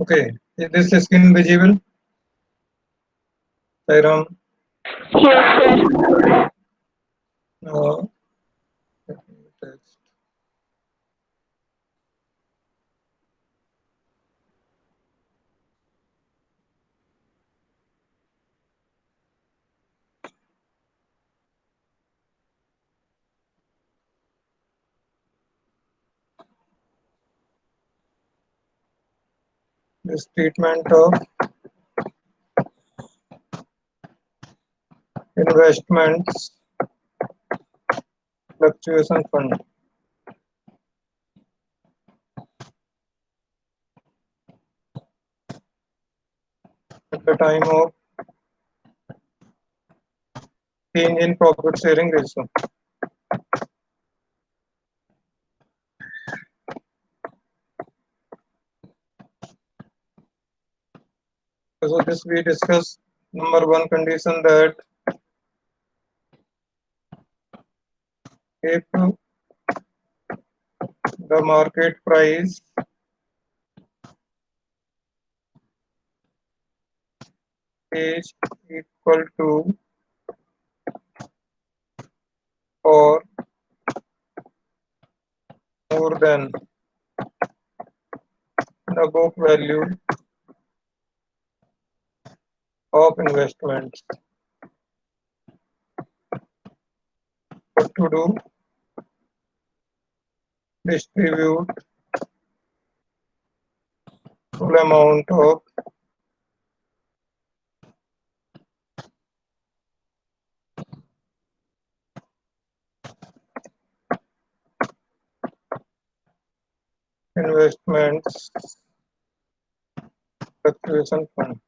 Okay, is this screen visible? Sairam? Yes, sir. No. Text. This treatment of investments fluctuation fund at the time of change in profit sharing ratio. So this we discuss number one condition that if the market price is equal to or more than the book value of investments. What to do? Distribute full amount of investments fluctuation fund.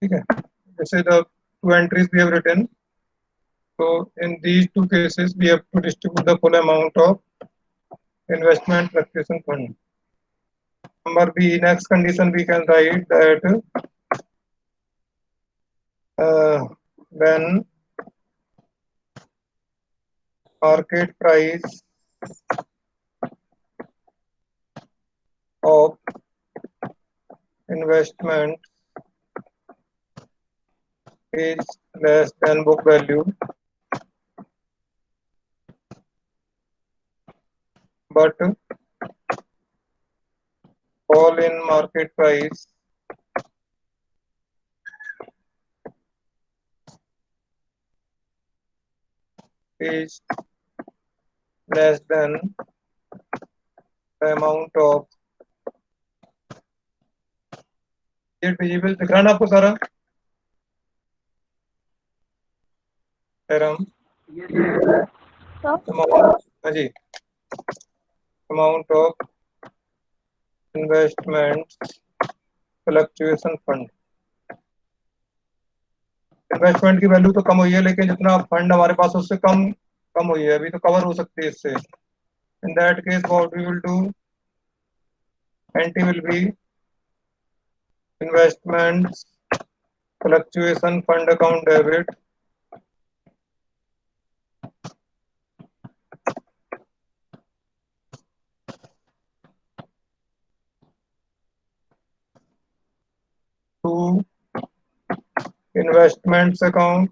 Okay. This is the two entries we have written. So in these two cases, we have to distribute the full amount of investment fluctuation fund. Number B, next condition we can write that when market price of investment is less than book value, but fall in market price is less than the amount of ये visible दिख रहा ना आपको सारा एरम amount हाँ जी amount of investment fluctuation fund investment की value तो कम हुई है लेकिन जितना फंड हमारे पास है उससे कम कम हुई है अभी तो कवर हो सकती है इससे in that case what we will do entry will be investment fluctuation fund account debit to investments account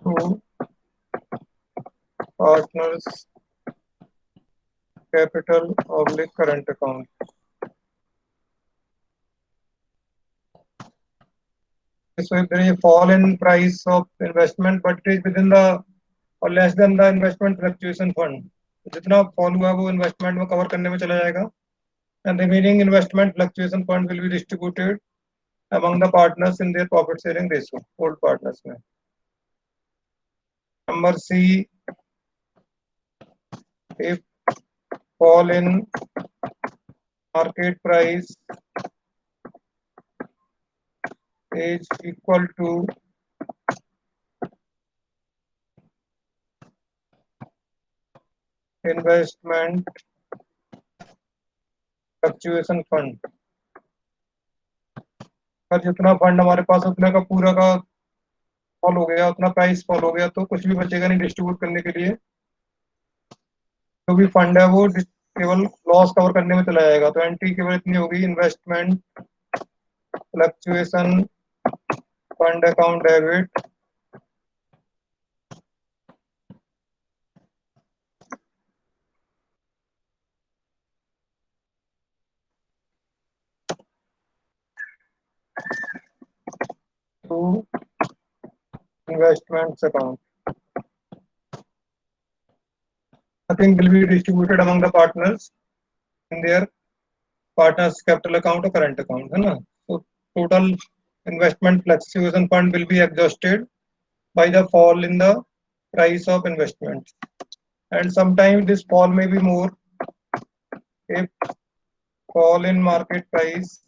to partners capital oblique current account so if there is a fall in price of investment but it is within the or less than the investment fluctuation fund जितना fall हुआ वो investment में cover करने में चला जाएगा and remaining investment fluctuation fund will be distributed among the partners in their profit sharing ratio old partners में number C if fall in market price is equal to investment fluctuation fund. अगर जितना fund हमारे पास उतने का पूरा का fall हो गया, उतना प्राइस फॉल हो गया, तो कुछ भी बचेगा नहीं डिस्ट्रीब्यूट करने के लिए। जो भी फंड है वो केवल लॉस कवर करने में चला जाएगा। तो एंट्री केवल इतनी होगी, investment fluctuation fund account debit to investments account. Nothing will be distributed among the partners in their partners capital account or current account, है ना? So total investment fluctuation fund will be exhausted by the fall in the price of investment, and sometimes this fall may be more if fall in market price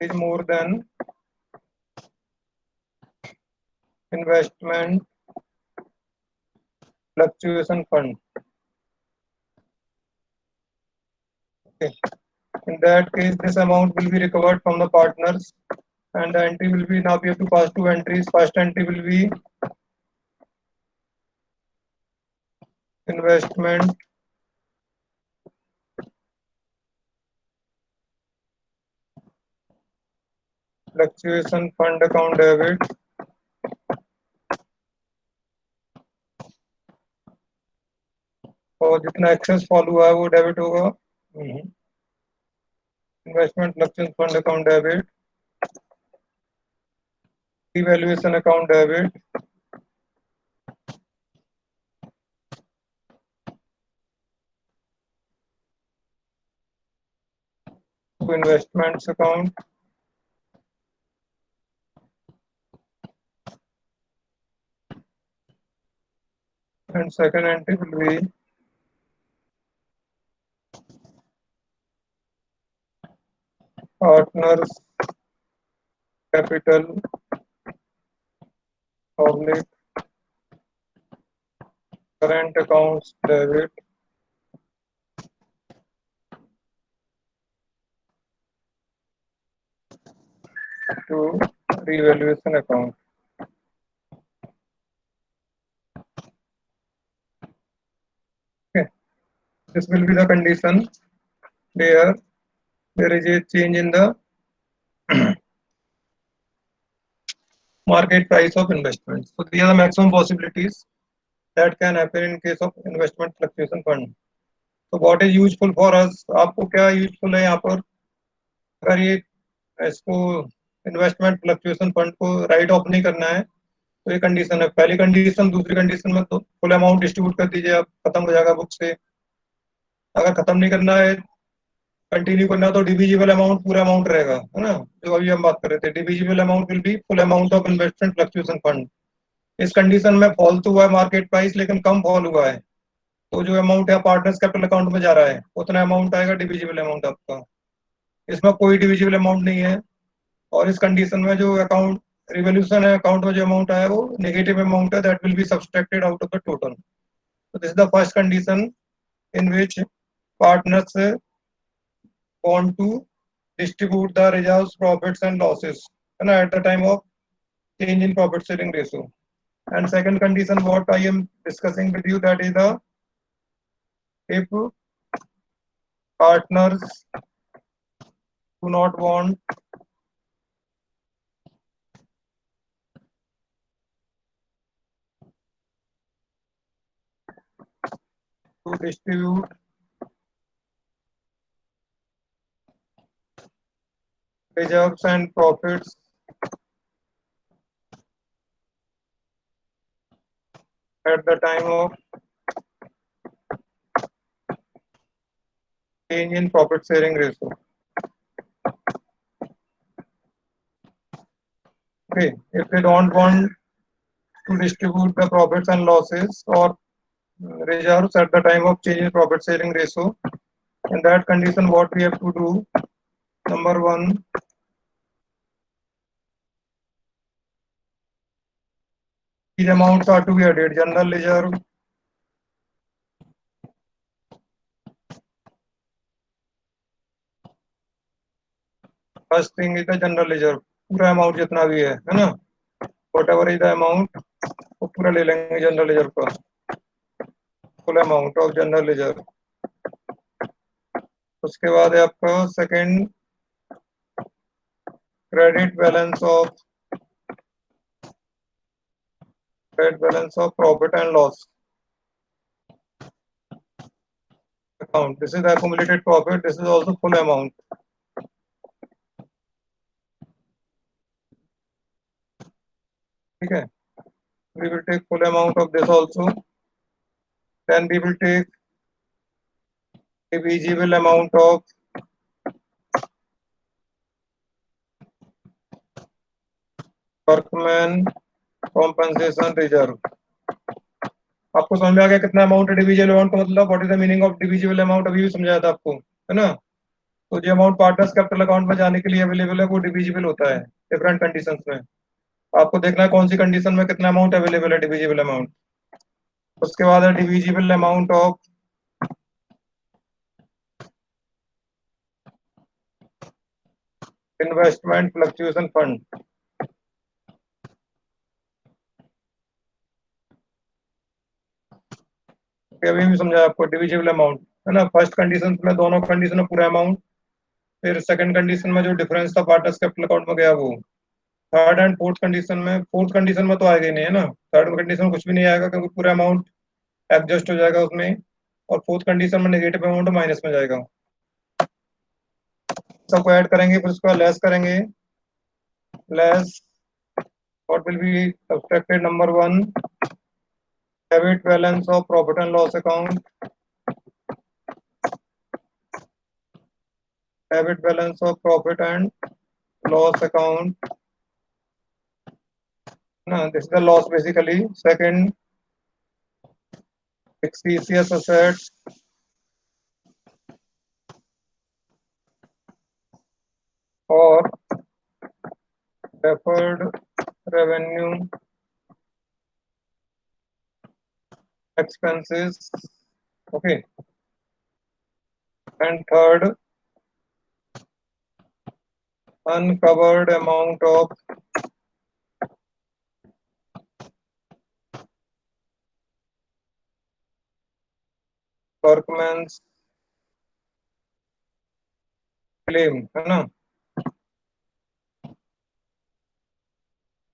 is more than investment fluctuation fund. Okay. In that case, this amount will be recovered from the partners, and the entry will be, now we have to pass two entries. First entry will be investment fluctuation fund account debit और जितना access fall हुआ है वो debit होगा। Investment fluctuation fund account debit, revaluation account debit, to investments account, and second entry will be partners capital oblique current accounts debit to revaluation account. Okay, this will be the condition where there is a change in the market price of investments. So these are the maximum possibilities that can happen in case of investment fluctuation fund. So what is useful for us? आपको क्या useful है यहाँ पर? अगर ये इसको investment fluctuation fund को right of नहीं करना है तो ये कंडीशन है, पहली कंडीशन। दूसरी कंडीशन में तो फुल अमाउंट डिस्ट्रीब्यूट कर दीजिए, आप खत्म हो जाएगा बुक से। अगर खत्म नहीं करना है, कंटिन्यू करना है, तो डिविजिबल अमाउंट पूरा अमाउंट रहेगा, है ना? जो अभी हम बात कर रहे थे, divisible amount will be full amount of investment fluctuation fund. इस कंडीशन में फॉल तो हुआ है मार्केट प्राइस, लेकिन कम फॉल हुआ है, तो जो अमाउंट है पार्टनर्स कैपिटल अकाउंट में जा रहा है उतना अमाउंट आएगा डिविजिबल अमाउंट आपका। इसमें कोई डिविजिबल अमाउंट नहीं है, और इस कंडीशन में जो अकाउंट रिवोल्यूशन है अकाउंट में जो अमाउंट आया वो नेगेटिव अमाउंट है, that will be subtracted out of the total. So this is the first condition in which partners want to distribute the reserves, profits and losses, and at the time of change in profit sharing ratio. And second condition what I am discussing with you, that is the if partners do not want to distribute reserves and profits at the time of change in profit sharing ratio. Okay, if they don't want to distribute the profits and losses or reserves at the time of change in profit sharing ratio, in that condition what we have to do, number 1, these amounts are to be added. General ledger, first thing is the general ledger. पूरा amount जितना भी है ना, whatever is the amount वो पूरा ले लेंगे general ledger का, full amount of general ledger. उसके बाद है आपका second, credit balance of profit and loss account. This is accumulated profit, this is also full amount। ठीक है, we will take full amount of this also। Then we will take divisible amount of workman compensation reserve. आपको समझ में आ गया कितना amount है divisible amount का मतलब, what is the meaning of divisible amount, अभी भी समझाया था आपको, है ना। तो जो अमाउंट पार्टनर्स कैपिटल अकाउंट में जाने के लिए अवेलेबल है वो डिविजिबल होता है डिफरेंट कंडीशंस में। आपको देखना है कौन सी कंडीशन में कितना अमाउंट अवेलेबल है डिविजिबल अमाउंट। उसके बाद है divisible amount of investment fluctuation fund. अभी भी समझाया आपको डिविजिबल अमाउंट, है ना। फर्स्ट कंडीशन में, दोनों कंडीशन में पूरा अमाउंट, फिर सेकंड कंडीशन में जो डिफरेंस था पार्टनर्स कैपिटल अकाउंट में गया वो, थर्ड एंड फोर्थ कंडीशन में, फोर्थ कंडीशन में तो आएगा ही नहीं, है ना। थर्ड कंडीशन में कुछ भी नहीं आएगा क्योंकि पूरा अमाउंट एडजस्ट हो जाएगा उसमें, और फोर्थ कंडीशन में नेगेटिव अमाउंट माइनस में जाएगा। सबको ऐड करेंगे फिर उसको लेस करेंगे, less what will be subtracted, number 1 debit balance of profit and loss account, debit balance of profit and loss account, no, this is the loss basically। second, excessive assets or deferred revenue expenses, okay। And third, uncovered amount of workman's claim, है ना,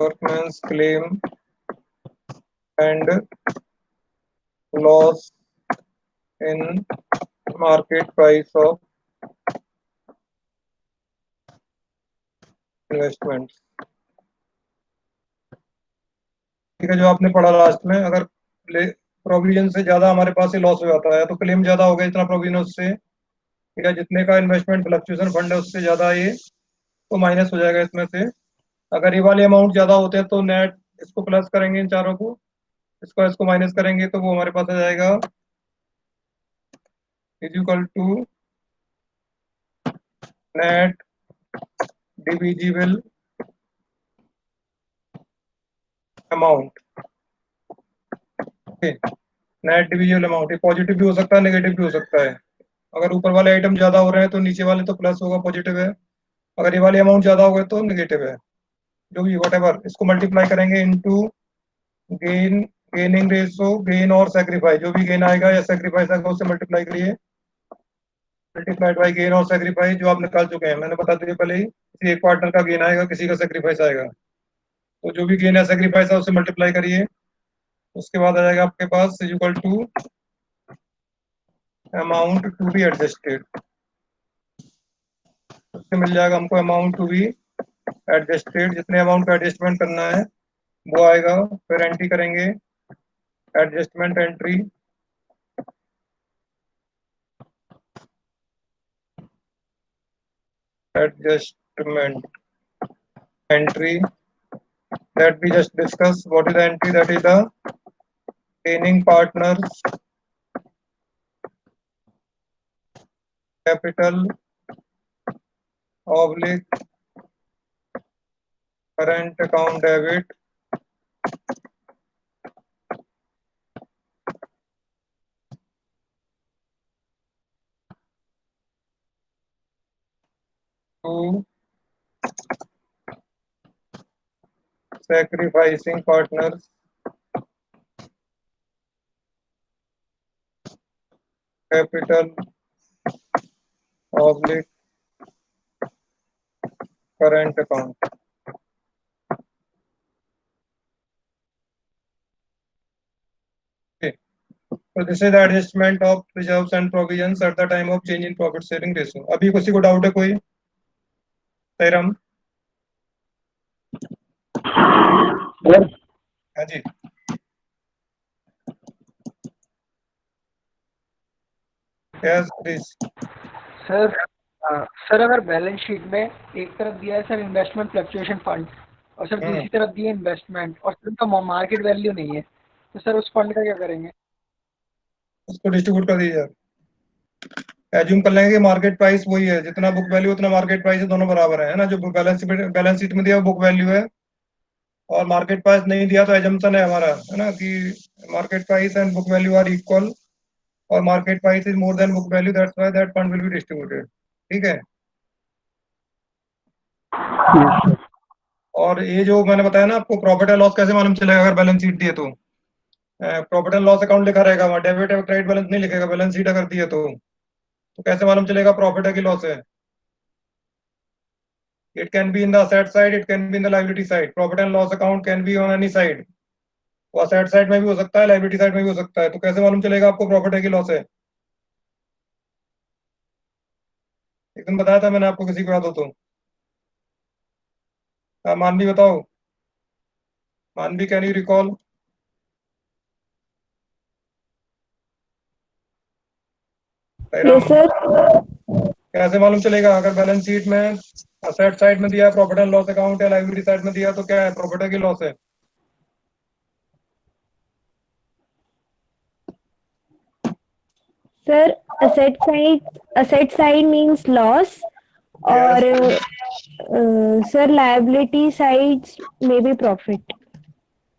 workman's claim and loss in market price of investment. ठीक है, जो आपने पढ़ा last में, अगर provision से ज्यादा हमारे पास से लॉस हो जाता है तो क्लेम ज्यादा हो गया इतना प्रोविजन उससे, ठीक है, जितने का इन्वेस्टमेंट फ्लक्चुएशन फंड है उससे ज्यादा ये तो माइनस हो जाएगा इसमें से। अगर ये वाले अमाउंट ज्यादा होते हैं तो नेट इसको प्लस करेंगे, इन चारों को, इसको माइनस करेंगे तो वो हमारे पास आ जाएगा is equal to net divisible amount. Okay, net divisible amount, ये पॉजिटिव भी हो सकता है नेगेटिव भी हो सकता है। अगर ऊपर वाले आइटम ज्यादा हो रहे हैं तो नीचे वाले तो प्लस होगा, पॉजिटिव है। अगर ये वाले अमाउंट ज्यादा हो गए तो नेगेटिव है। जो भी वट इसको मल्टीप्लाई करेंगे into gain, gaining ratio, gain और सेक्रीफाइस, जो भी गेन आएगा या सेक्रीफाइस आएगा उससे मल्टीप्लाई करिए, मल्टीप्लाइड बाई गेन और सेक्रीफाइस जो आप निकाल चुके हैं, मैंने बता दिया पहले ही। किसी एक पार्टनर का गेन आएगा, किसी का सेक्रीफाइस आएगा, तो जो भी गेन या सेक्रीफाइस है उससे मल्टीप्लाई करिए। उसके बाद आ जाएगा आपके पास is equal to amount to be adjusted. उससे मिल जाएगा हमको अमाउंट टू बी एडजस्टेड, जितने अमाउंट का एडजस्टमेंट करना है वो आएगा। फिर एंट्री करेंगे adjustment entry, adjustment entry that we just discussed। what is the entry? That is the gaining partners capital oblique current account debit to sacrificing partners capital oblique current account. Okay. So this is the adjustment of reserves and provisions at the time of change in profit sharing ratio. अभी किसी को doubt है कोई? Serum? हाँ जी. Yes, please. Sir sir अगर balance sheet में एक तरफ दिया है सर इन्वेस्टमेंट फ्लक्चुएशन फंड और सर दूसरी तरफ दिया इन्वेस्टमेंट और सर उनका मार्केट वैल्यू नहीं है तो सर उस फंड का क्या करेंगे? उसको डिस्ट्रीब्यूट कर दीजिए. एज्यूम कर लेंगे कि मार्केट प्राइस वही है, जितना बुक वैल्यू उतना मार्केट प्राइस है, दोनों बराबर है ना. जो बैलेंस शीट में दिया बुक वैल्यू है और मार्केट प्राइस नहीं दिया तो एजम्पशन है हमारा, है ना, कि market price and book value are equal और market price is more than book value, that's why that fund will be distributed. ठीक है. और ये जो मैंने बताया ना आपको, प्रॉफिट एंड लॉस कैसे मालूम चलेगा अगर बैलेंस शीट दिए तो? प्रॉफिट एंड लॉस अकाउंट लिखा रहेगा वहाँ, डेबिट और क्रेडिट बैलेंस नहीं लिखेगा. बैलेंस शीट अगर दिए तो कैसे मालूम चलेगा प्रॉफिट है कि लॉस है? It can be in the asset side, it can be in the liability side. Profit and loss account can be on any side. वो asset side में भी हो सकता है, liability side में भी हो सकता है. तो कैसे मालूम चलेगा आपको प्रॉफिट है कि लॉस है? एक दिन बताया था मैंने आपको, किसी को याद हो तो. मानवी बताओ. मानवी, can you recall? Yes, sir. कैसे मालूम चलेगा अगर बैलेंस शीट में असेट साइड में दिया है प्रॉफिट एंड लॉस अकाउंट या लायबिलिटी साइड में दिया तो क्या है, प्रॉफिट है कि लॉस है? Sir, asset side means loss, or sir, liability sides may be profit.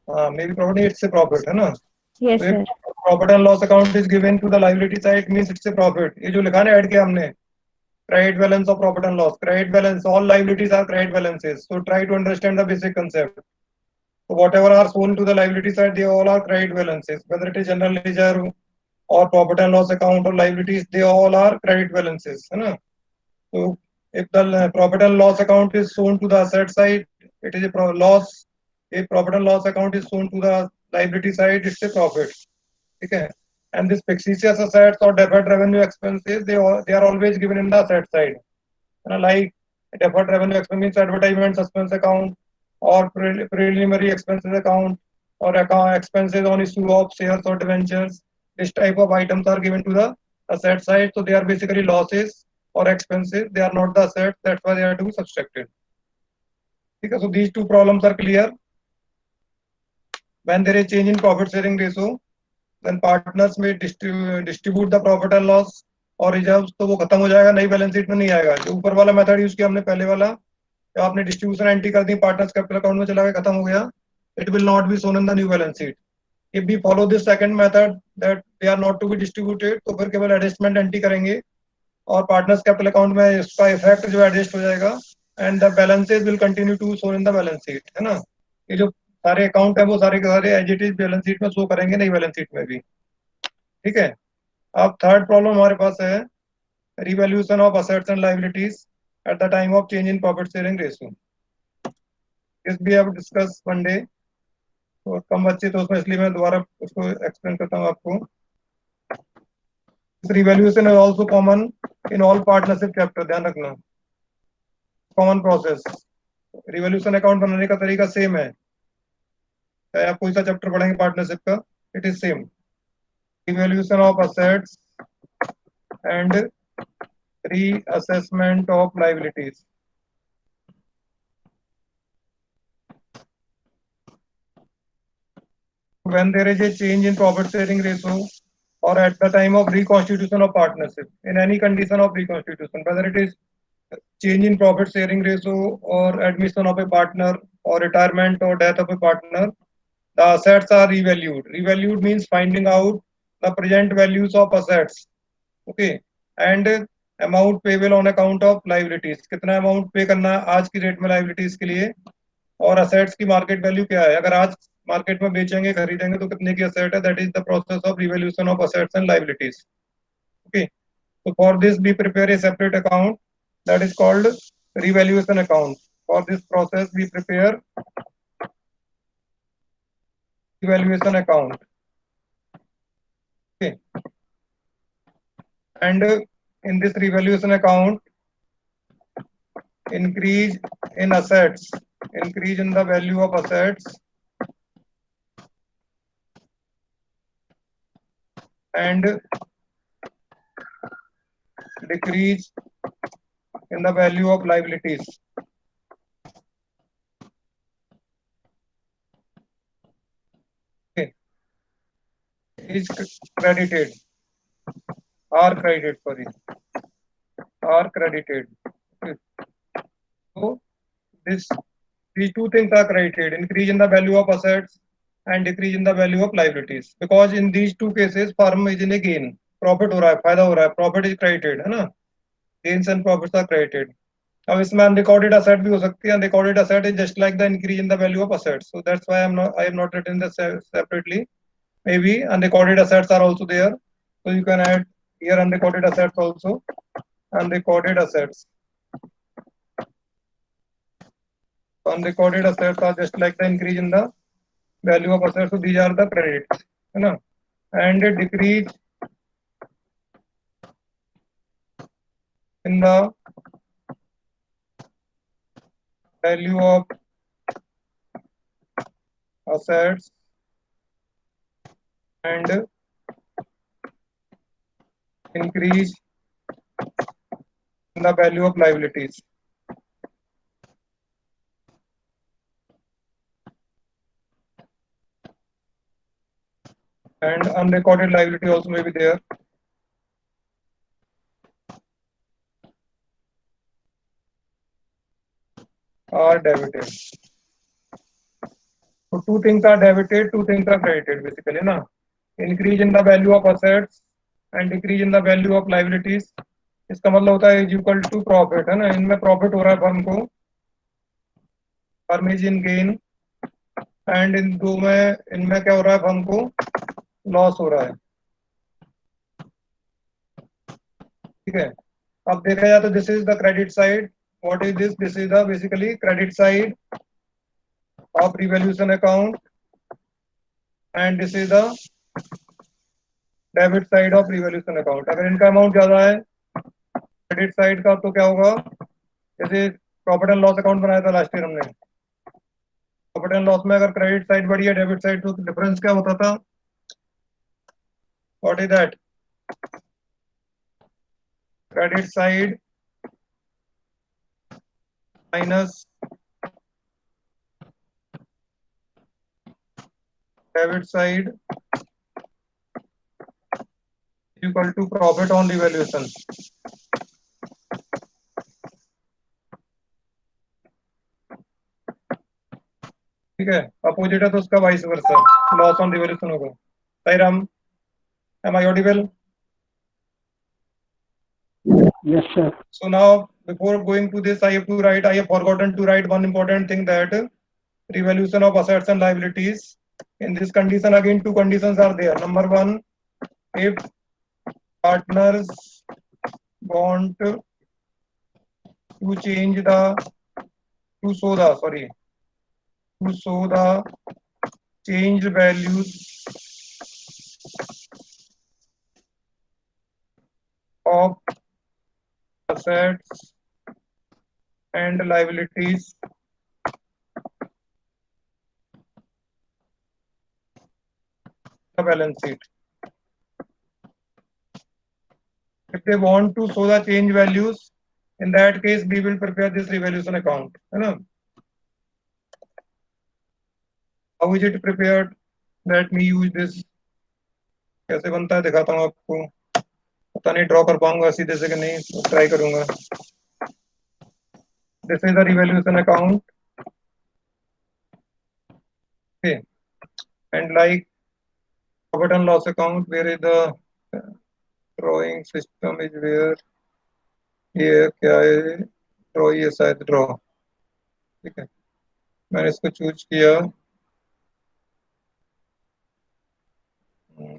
हाँ, may be profit, it's a profit, है ना. Yes, तो sir. Profit and loss account is given to the liability side means it's a profit. ये जो लिखा ना add किया हमने, credit balance of profit and loss, credit balance, all liabilities are credit balances, so try to understand the basic concept. So whatever are shown to the liability side, they all are credit balances, whether it is general ledger or profit and loss account or liabilities, they all are credit balances, है ना. So if the profit and loss account is shown to the asset side, it is a loss. If profit and loss account is shown to the liability side, it's a profit. ठीक है. And this fictitious assets or deferred revenue expenses, they are always given in the asset side. Like deferred revenue expense means advertisement suspense account or preliminary expenses account or account expenses on issue of shares or debentures. This type of items are given to the asset side, so they are basically losses or expenses. They are not the assets. That's why they are to be subtracted. Okay, so these two problems are clear. When there is change in profit sharing ratio, then partners may distribute the profit and loss और reserves, तो वो खत्म हो जाएगा, नई balance sheet में नहीं आएगा. जो ऊपर वाला मेथड यूज किया हमने पहले वाला, जब आपने डिस्ट्रीब्यूशन एंट्री कर दी, पार्टनर्स कैपिटल अकाउंट में चला गया, खत्म हो गया, it will not be shown in the new balance sheet. If we follow this second method that they are not to be distributed, तो फिर केवल एडजस्टमेंट एंट्री करेंगे और पार्टनर्स कैपिटल अकाउंट में इसका इफेक्ट जो एडजस्ट हो जाएगा and the balances will continue to show in the balance sheet, है ना. ये जो सारे अकाउंट है वो सारे के सारे as it is balance sheet में शो करेंगे, नई बैलेंस शीट में भी. ठीक है. अब थर्ड प्रॉब्लम हमारे पास है revaluation of assets and liabilities at the time of change in profit sharing ratio. This we have discussed one day. तो कम बच्चे तो उसमें, इसलिए मैं दोबारा उसको एक्सप्लेन करता हूँ आपको. Revaluation is also common in all partnership chapter, ध्यान रखना. Common process. रिवोल्यूशन अकाउंट बनाने का तरीका सेम है, चाहे आप कोई सा चैप्टर पढ़ेंगे पार्टनरशिप का, it is same. Revolution of assets and reassessment of liabilities. When there is a change in profit sharing ratio or at the time of reconstitution of partnership, in any condition of reconstitution, whether it is change in profit sharing ratio or admission of a partner or retirement or death of a partner, the assets are revalued. Revalued means finding out the present values of assets. Okay. And amount payable on account of liabilities. कितना amount पे करना है आज की date में liabilities के लिए, और assets की market value क्या है, अगर आज market में बेचेंगे खरीदेंगे तो कितने की asset है, that is the process of revaluation of assets and liabilities. Okay. So for this we prepare a separate account that is called revaluation account. For this process we prepare revaluation account. Okay. And in this revaluation account, increase in assets, increase in the value of assets and decrease in the value of liabilities. Okay. Is credited, are credited, sorry, are credited. Okay. So these two things are credited: increase in the value of assets and decrease in the value of liabilities. Because in these two cases, firm is in a gain, profit हो रहा है, फायदा हो रहा है, profit is credited, है ना? Gains and profits are credited. अब इसमें unrecorded asset भी हो सकती है. Unrecorded asset is just like the increase in the value of assets. So that's why I am not written this separately. Maybe unrecorded assets are also there. So you can add here unrecorded assets also. Unrecorded assets. Unrecorded assets are just like the increase in the value of assets. So these are the credits, है ना? And decrease in the value of assets and increase in the value of liabilities. And unrecorded liability also may be there. Are debited. So two things are debited, two things are credited basically, ना? Increase in the value of assets and decrease in the value of liabilities. इसका मतलब होता है is equal to profit, है ना? इनमें profit हो रहा है फर्म को, firm is in gain, and in दो में इनमें क्या हो रहा है, फर्म को लॉस हो रहा है. ठीक है. अब देखा जाए तो this is the credit side. What is this? This is the basically credit side of revaluation account and this is the debit side of revaluation account. अगर इनका अमाउंट ज्यादा है क्रेडिट साइड का तो क्या होगा, जैसे प्रॉफिट एंड लॉस अकाउंट बनाया था लास्ट ईयर हमने, प्रॉफिट एंड लॉस में अगर क्रेडिट साइड बढ़ी है डेबिट साइड, तो डिफरेंस क्या होता था? What is that? Credit side minus debit side equal to profit on revaluation. ठीक है. अपोजिट है तो उसका vice versa, loss on revaluation होगा. Sairam, am I audible? Yes, sir. So now before going to this, I have forgotten to write one important thing, that revaluation of assets and liabilities. In this condition, again two conditions are there. Number one, if partners want to show the changed values of assets and liabilities the balance sheet. If they want to show the change values, in that case we will prepare this revaluation account, है ना? How is it prepared? Let me use this. कैसे बनता है दिखाता हूँ आपको. पता नहीं ड्रॉ कर पाऊंगा सीधे से कि नहीं, तो ट्राई करूंगा. This is the revaluation account. Okay. And like profit and loss account, where is the drawing system is where ये क्या है ड्रॉ ये शायद ड्रॉ ठीक है मैंने इसको चूज किया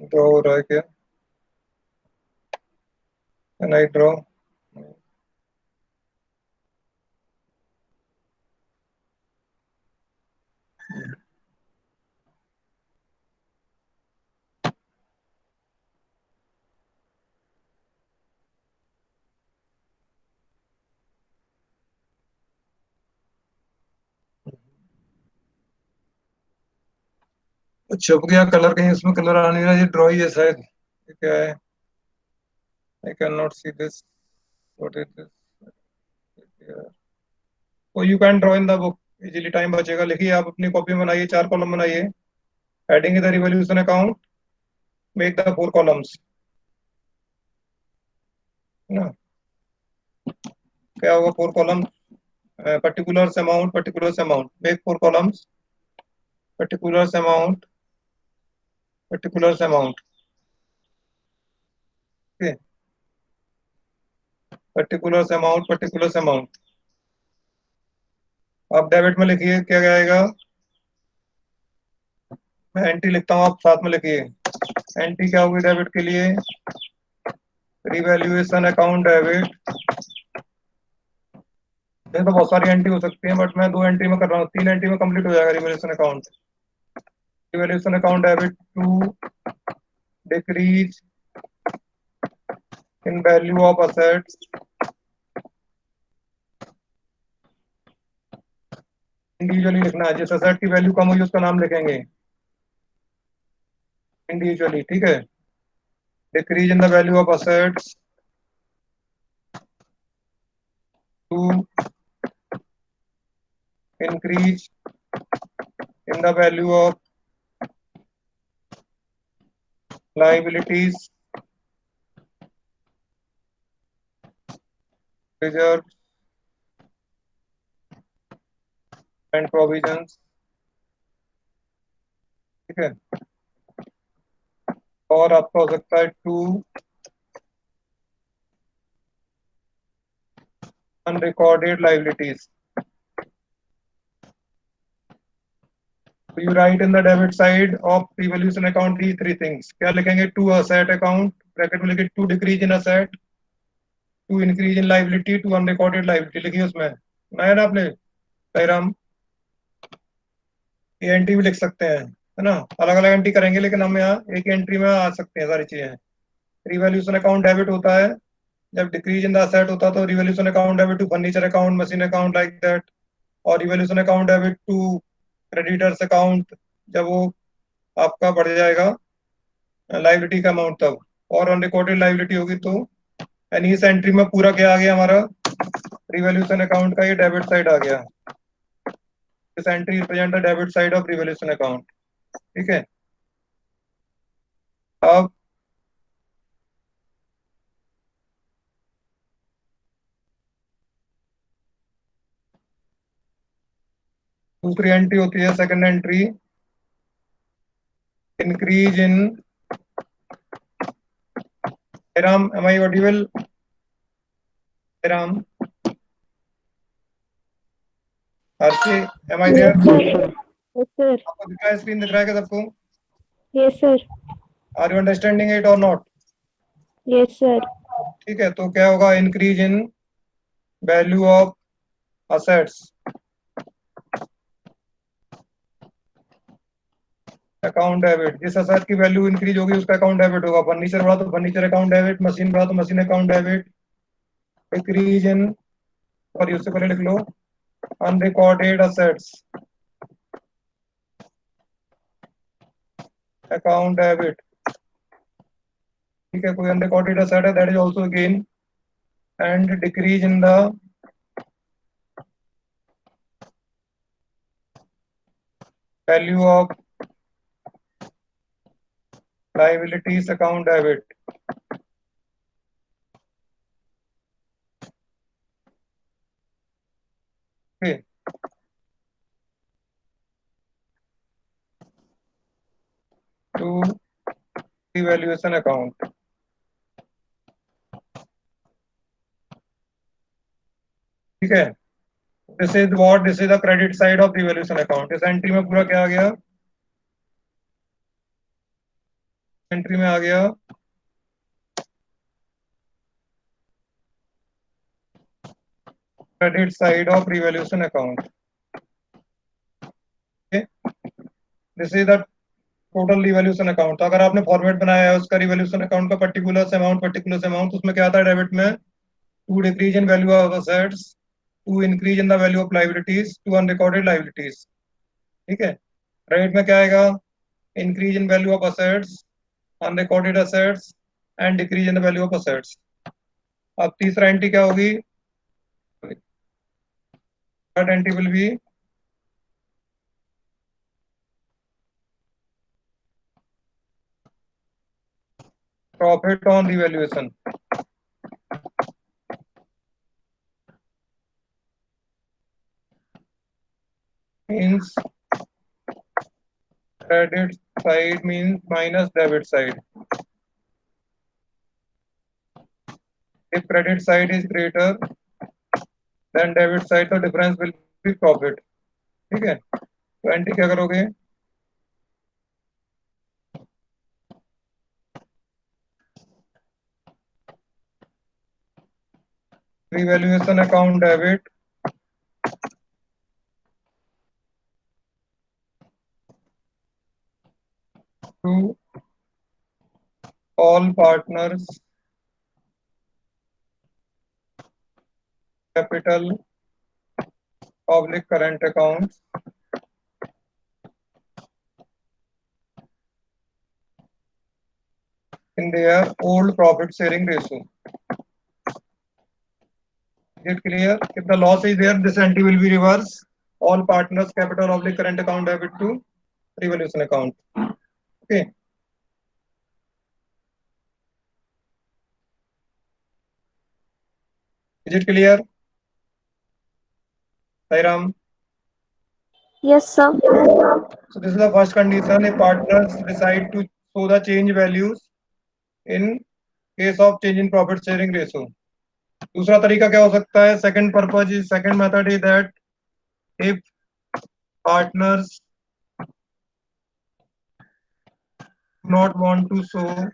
ड्रॉ हो रहा है क्या कैन आई ड्रॉ छुप गया कलर कहीं उसमें कलर आ नहीं रहा ये ड्रॉ ही है शायद ये क्या है I can not see this what is this तो you can draw in the book easily time बचेगा लिखिए आप अपनी कॉपी में बनाइए 4 कॉलम बनाइए heading is the revolution account make the 4 columns ना क्या होगा 4 column particulars amount make 4 columns particulars amount okay particulars amount आप डेबिट में लिखिए क्या आएगा मैं एंट्री लिखता हूँ आप साथ में लिखिए एंट्री क्या होगी डेबिट के लिए रिवैल्यूएशन अकाउंट डेबिट ये तो बहुत सारी एंट्री हो सकती है बट मैं 2 एंट्री में कर रहा हूँ 3 एंट्री में कंप्लीट हो जाएगा revaluation account debit to decrease in value of assets individually लिखना है जिस असेट की वैल्यू कम हुई उसका नाम लिखेंगे इंडिविजुअली ठीक है decrease in the value of assets to increase in the value of liabilities, reserves and provisions ठीक है और आपका हो सकता है to unrecorded liabilities. So you write in the debit side of revaluation account these 3 things. क्या लिखेंगे to asset account bracket में लिखिए to decrease in asset to increase in liability to unrecorded liability लिखिए उसमें नया ना आपने पैराम ये एंट्री भी लिख सकते हैं है ना अलग अलग एंट्री करेंगे लेकिन हम यहाँ एक एंट्री में आ सकते हैं सारी चीजें रिवैल्यूएशन अकाउंट डेबिट होता है जब डिक्रीज इन द असेट होता है तो revaluation account debit to furniture account machine account like that और revaluation account debit to creditors account जब वो आपका बढ़ जाएगा लाइबिलिटी का अमाउंट तब और अनरिकॉर्डेड लाइबिलिटी होगी तो यानी इस एंट्री में पूरा क्या आ गया हमारा रिवैल्यूएशन अकाउंट का ये डेबिट साइड आ गया this entry represent the debit side of revaluation account ठीक है अब दूसरी एंट्री होती है second entry increase in Ram, am I audible? Ram, Archie, am I there? Yes, sir. आपको दिख रहा है स्क्रीन दिख रहा है क्या सबको Yes, sir. Are you understanding it और नॉट Yes, sir. ठीक है तो क्या होगा increase in value of assets account debit जिस असेट की वैल्यू इंक्रीज होगी उसका अकाउंट डेबिट होगा फर्नीचर बढ़ा तो फर्नीचर अकाउंट डेबिट मशीन बढ़ा तो machine account debit increase in और उससे पहले लिख लो अनरिकॉर्डेड असेट्स अकाउंट डेबिट ठीक है कोई अनरिकॉर्डेड असेट है that is also gain and decrease in the value of liabilities account debit revaluation account. ठीक है, this is what, this is the credit side of revaluation account. इस entry में पूरा क्या आ गया, एंट्री में आ गया credit side of revaluation account. This is the total revaluation account. तो अगर आपने फॉर्मेट बनाया है उसका रिवैल्यूएशन अकाउंट का पर्टिकुलर अमाउंट, उसमें क्या आता है डेबिट में, to decrease in value of assets, to increase in the value of liabilities, to unrecorded liabilities. ठीक है, क्रेडिट में क्या आएगा, increase in value of assets, unrecorded assets and decrease in the value of assets. अब तीसरा entry क्या होगी, third entry will be profit on revaluation. Means credit side means minus debit side. If credit side is greater than debit side, the difference will be profit. ठीक है, तो entry क्या करोगे, revaluation account debit to all partners capital public current accounts in their old profit sharing ratio. Is it clear? If the loss is there, this entry will be reversed. All partners capital public current account debit to revaluation account. Okay. Is it clear? Sairam? Yes, sir. So this is the first condition. If partners decide to show the change values in case of change in profit sharing ratio. दूसरा तरीका क्या हो सकता है, second method is that if partners do not want to show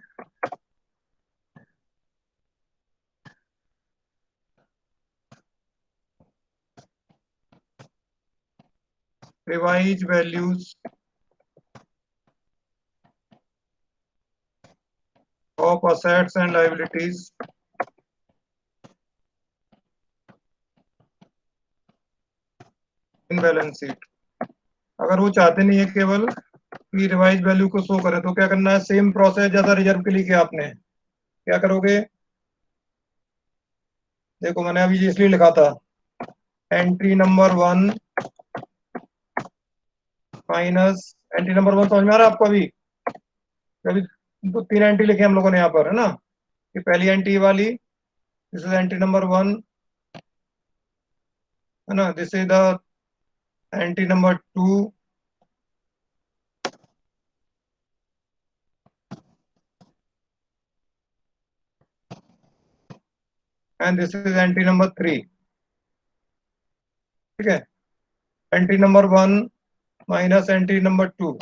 revised values of assets and liabilities in balance sheet. अगर वो चाहते नहीं है केवल कि रिवाइज वैल्यू को शो करें, तो क्या करना है, सेम प्रोसेस जैसा रिजर्व के लिए किया आपने. क्या करोगे, देखो मैंने अभी इसलिए लिखा था entry number 1 minus entry number 1, समझ में आ रहा है आपको. अभी तो 3 एंट्री लिखे हम लोगों ने यहाँ पर, है ना. कि पहली एंट्री वाली, दिस इज एंट्री नंबर 1, है ना. This is the entry number 2, and this is entry number 3. ठीक है, entry number 1 minus entry number 2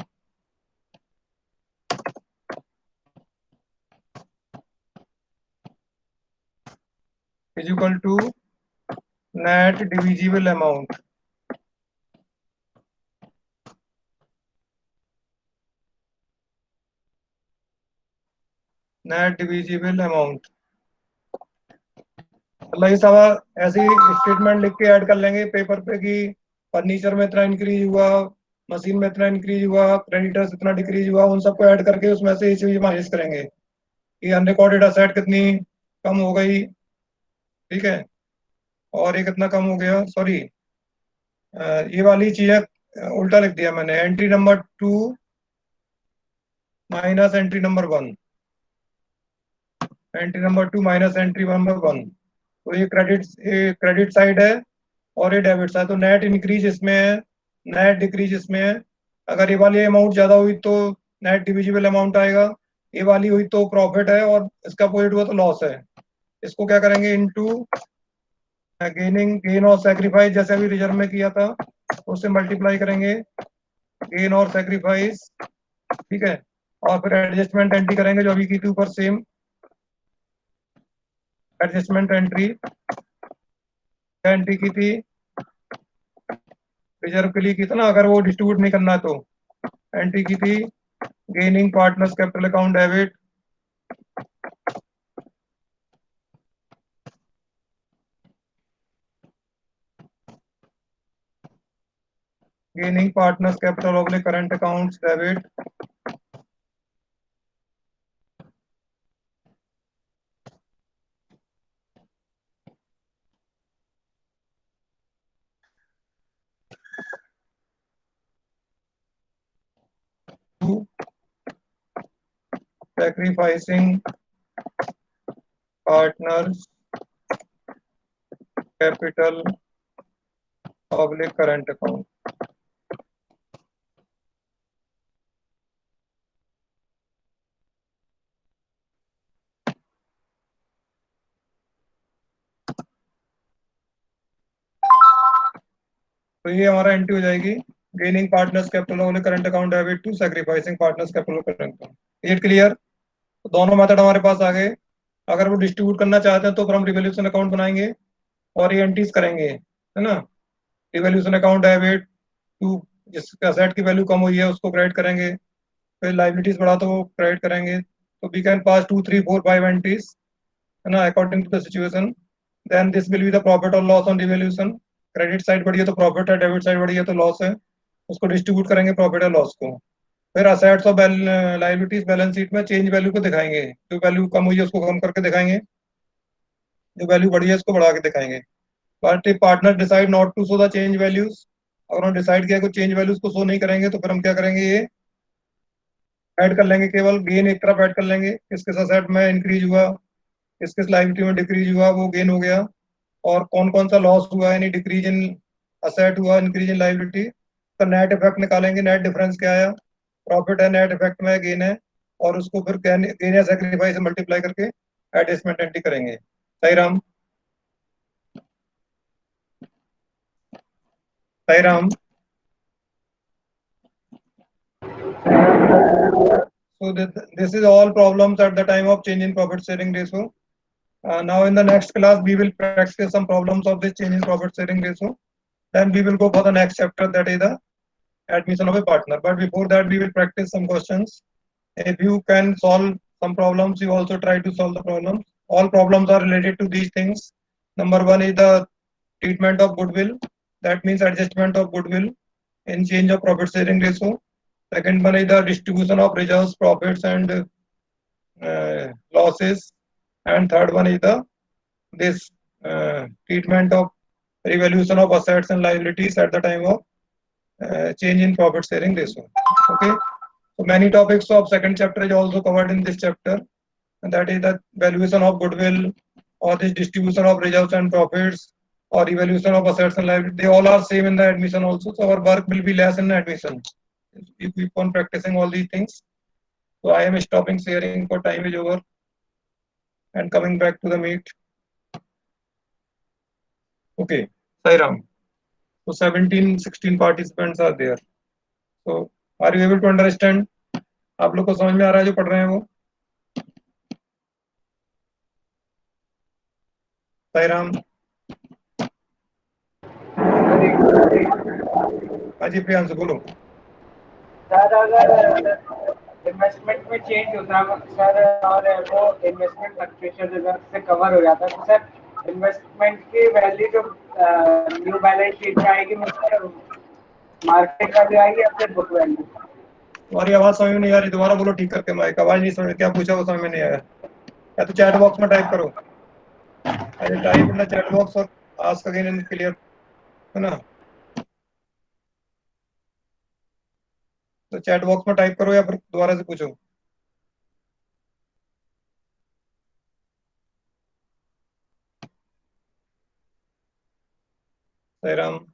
is equal to net divisible amount. Net divisible amount. मतलब ये सब ऐसी स्टेटमेंट लिख के ऐड कर लेंगे पेपर पे कि फर्नीचर में इतना इंक्रीज हुआ, मशीन में इतना इंक्रीज हुआ, क्रेडिटर्स इतना डिक्रीज हुआ, उन सबको ऐड करके उसमें से ये चीज माइनस करेंगे कि अनरिकॉर्डेड असेट कितनी कम हो गई. ठीक है, और ये कितना कम हो गया, सॉरी ये वाली चीजें उल्टा लिख दिया मैंने. Entry number 2 minus entry number 1, entry number 2 minus entry number 1. तो ये क्रेडिट साइड है और ये डेबिट साइड. तो नेट इंक्रीज इसमें है, नेट डिक्रीज इसमें है. अगर ये वाली अमाउंट ज्यादा हुई तो नेट डिविजिबल अमाउंट आएगा, ये वाली हुई तो प्रॉफिट है और इसका अपोजिट हुआ तो लॉस है। इसको क्या करेंगे, इनटू गेन और सेक्रीफाइस, जैसे अभी रिजर्व में किया था उससे मल्टीप्लाई करेंगे गेन और सेक्रीफाइस, ठीक है। और फिर एडजस्टमेंट एंट्री करेंगे जो अभी की थी ऊपर सेम एडजस्टमेंट एंट्री की थी रिजर्व के लिए की था ना, अगर वो डिस्ट्रीब्यूट नहीं करना है तो एंट्री की थी gaining partners capital account debit, gaining partners capital oblique current accounts debit, sacrificing partners capital oblique current account. तो ये हमारा एंट्री हो जाएगी gaining partners capital oblique current account debit to sacrificing partners capital current account. ये clear? तो दोनों method हमारे पास आ गए। अगर वो डिस्ट्रीब्यूट करना चाहते हैं तो फिर हम रिवोल्यूशन अकाउंट बनाएंगे और ये एंट्रीज करेंगे, है ना। रिवोल्यूशन अकाउंट डेबिट टू, जिस एसेट की वैल्यू कम हुई है उसको क्रेडिट करेंगे, फिर लाइबिलिटीज बढ़ा तो वो क्रेडिट करेंगे। तो वी कैन पास 2 3 4 5 एंट्रीज, है ना, according to the situation. Then this will be the profit और loss on revolution. Credit side बढ़ी है तो प्रॉफिट है, डेबिट साइड बढ़ी है तो लॉस है, उसको डिस्ट्रीब्यूट करेंगे प्रॉफिट और लॉस को। फिर असेट्स और लाइबिलिटीज बैलेंस शीट में चेंज वैल्यू को दिखाएंगे, जो वैल्यू कम हुई है उसको कम करके दिखाएंगे, जो वैल्यू बढ़ी है उसको बढ़ा के दिखाएंगे। But if partner decide not to show the change values, अगर उन्होंने डिसाइड किया कि चेंज वैल्यूज को शो नहीं करेंगे तो फिर हम क्या करेंगे, ये ऐड कर लेंगे, केवल गेन एक तरफ ऐड कर लेंगे, किस किस असेट में इंक्रीज हुआ, किस किस लाइबिलिटी में डिक्रीज हुआ, वो गेन हो गया। और कौन कौन सा लॉस हुआ, यानी डिक्रीज इन असेट हुआ, इंक्रीज इन लाइबिलिटी, तो नेट इफेक्ट निकालेंगे, नेट डिफरेंस क्या आया, प्रॉफिट है, नेट इफेक्ट में गेन है, और उसको फिर गेन या सेक्रीफाइस से मल्टीप्लाई करके एडजस्टमेंट एंट्री करेंगे। सही राम? सही Ram? So this is all problems at the time of change in profit sharing ratio. Now in the next class we will practice some problems of this change in profit sharing ratio. Then we will go for the next chapter, that is the admission of a partner. But before that we will practice some questions. If you can solve some problems, you also try to solve the problems. All problems are related to these things. Number one is the treatment of goodwill. That means adjustment of goodwill in change of profit sharing ratio. Second one is the distribution of reserves, profits and losses. And third one is the this treatment of revaluation of assets and liabilities at the time of change in profit sharing ratio. Okay. So many topics of second chapter is also covered in this chapter, and that is the valuation of goodwill, or this distribution of reserves and profits, or evaluation of assets and liabilities. They all are same in the admission also. So our work will be less in admission if you keep on practicing all these things. So I am stopping sharing for time is over and coming back to the meet. Okay, Sairam. So 17, 16 participants are there. So are you able to understand? आप लोग को समझ में आ रहा है जो पढ़ रहे हैं वो? साईराम। हाँ जी प्रियांशु बोलो। सर अगर इन्वेस्टमेंट में चेंज होता है सर, और वो इन्वेस्टमेंट फ्लक्चुएशन रिजर्व से कवर हो जाता है, तो सर इन्वेस्टमेंट की वैल्यू जो न्यू बैलेंस शीट में आएगी वो सर मार्केट वैल्यू आएगी या फिर बुक वैल्यू? तुम्हारी आवाज समझ में नहीं आ रही, दोबारा बोलो ठीक करके, माइक आवाज नहीं समझ, क्या पूछा वो समझ में नहीं आया। या तो चैट बॉक्स में टाइप करो, अरे type in the chat box और आस्क अगेन इन क्लियर, है ना। तो चैट बॉक्स में टाइप करो या फिर दोबारा से पूछो। साईराम।